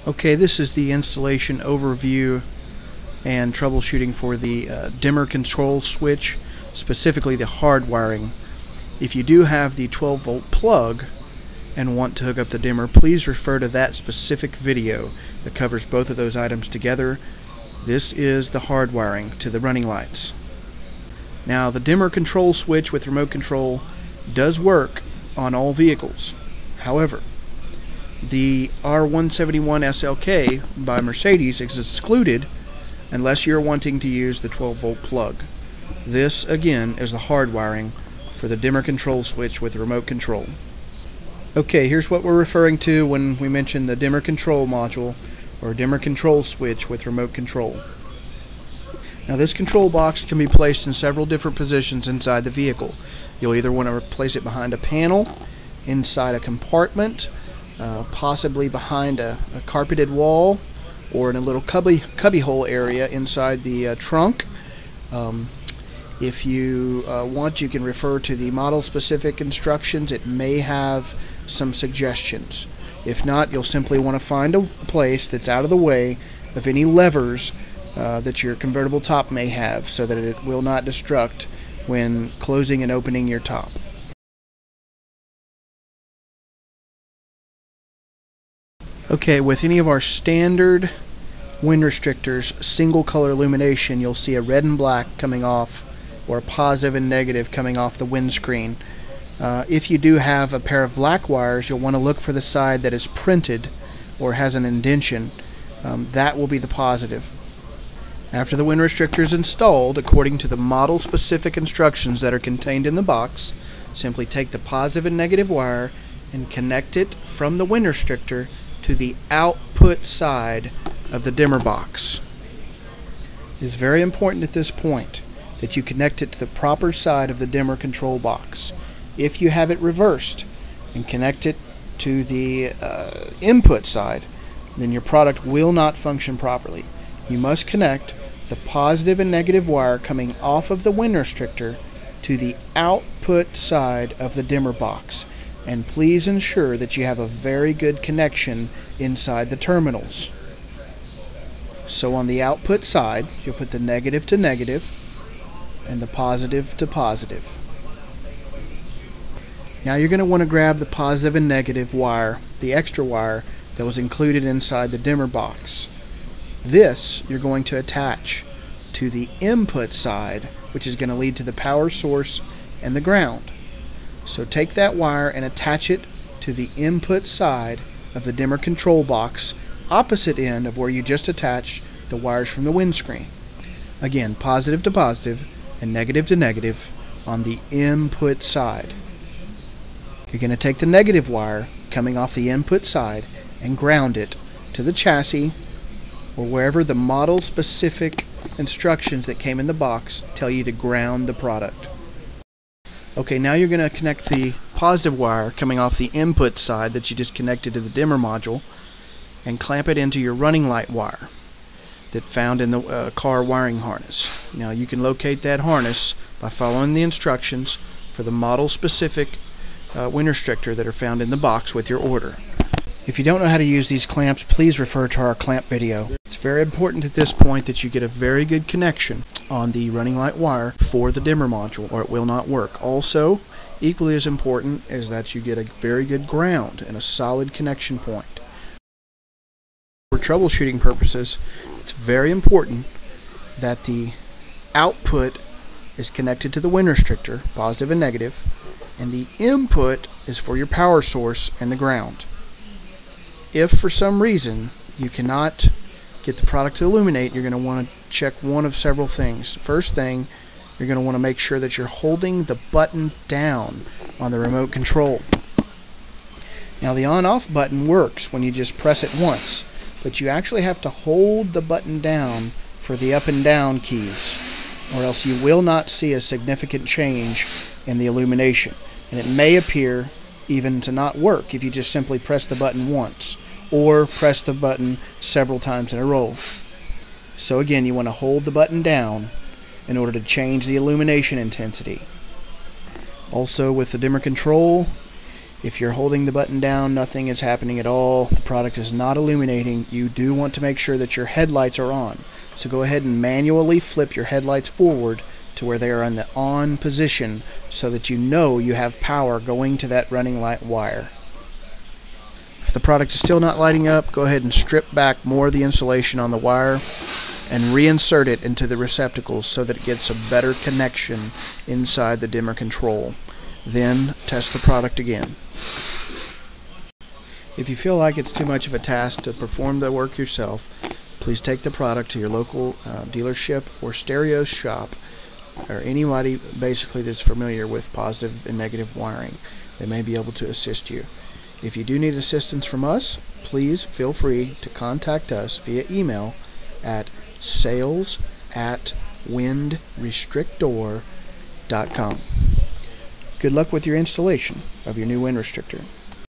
Okay, this is the installation overview and troubleshooting for the dimmer control switch, specifically the hard wiring. If you do have the 12-volt plug and want to hook up the dimmer, please refer to that specific video that covers both of those items together. This is the hard wiring to the running lights. Now, the dimmer control switch with remote control does work on all vehicles. However, the R171 SLK by Mercedes is excluded unless you're wanting to use the 12-volt plug. This, again, is the hard wiring for the dimmer control switch with remote control. Okay, here's what we're referring to when we mention the dimmer control module or dimmer control switch with remote control. Now, this control box can be placed in several different positions inside the vehicle. You'll either want to place it behind a panel, inside a compartment, possibly behind a carpeted wall, or in a little cubby hole area inside the trunk. If you want, you can refer to the model specific instructions. It may have some suggestions. If not, you'll simply want to find a place that's out of the way of any levers that your convertible top may have, so that it will not destruct when closing and opening your top. Okay, with any of our standard wind restrictors, single color illumination, you'll see a red and black coming off, or a positive and negative coming off the windscreen. If you do have a pair of black wires, you'll want to look for the side that is printed or has an indentation. That will be the positive. After the wind restrictor is installed, according to the model specific instructions that are contained in the box, simply take the positive and negative wire and connect it from the wind restrictor to the output side of the dimmer box. It is very important at this point that you connect it to the proper side of the dimmer control box. If you have it reversed and connect it to the input side, then your product will not function properly. You must connect the positive and negative wire coming off of the wind restrictor to the output side of the dimmer box. And please ensure that you have a very good connection inside the terminals. So on the output side, you'll put the negative to negative and the positive to positive. Now you're going to want to grab the positive and negative wire, the extra wire that was included inside the dimmer box. This you're going to attach to the input side, which is going to lead to the power source and the ground. So take that wire and attach it to the input side of the dimmer control box, opposite end of where you just attached the wires from the windscreen. Again, positive to positive and negative to negative on the input side. You're going to take the negative wire coming off the input side and ground it to the chassis, or wherever the model specific instructions that came in the box tell you to ground the product. Okay, now you're going to connect the positive wire coming off the input side that you just connected to the dimmer module and clamp it into your running light wire that found in the car wiring harness. Now you can locate that harness by following the instructions for the model specific wind restrictor that are found in the box with your order. If you don't know how to use these clamps, please refer to our clamp video. It's very important at this point that you get a very good connection on the running light wire for the dimmer module, or it will not work. Also, equally as important is that you get a very good ground and a solid connection point. For troubleshooting purposes, it's very important that the output is connected to the wind restrictor, positive and negative, and the input is for your power source and the ground. If for some reason you cannot get the product to illuminate, you're going to want to check one of several things. First thing, you're going to want to make sure that you're holding the button down on the remote control. Now, the on-off button works when you just press it once, but you actually have to hold the button down for the up and down keys, or else you will not see a significant change in the illumination. And it may appear even to not work if you just simply press the button once, or press the button several times in a row. So again, you want to hold the button down in order to change the illumination intensity. Also, with the dimmer control, If you're holding the button down, nothing is happening at all, the product is not illuminating, you do want to make sure that your headlights are on. So go ahead and manually flip your headlights forward to where they are in the on position so that you know you have power going to that running light wire. If the product is still not lighting up, go ahead and strip back more of the insulation on the wire and reinsert it into the receptacles so that it gets a better connection inside the dimmer control. Then test the product again. If you feel like it's too much of a task to perform the work yourself, please take the product to your local dealership or stereo shop, or anybody basically that's familiar with positive and negative wiring. They may be able to assist you. If you do need assistance from us, please feel free to contact us via email at sales@windrestrictdoor.com. Good luck with your installation of your new wind restrictor.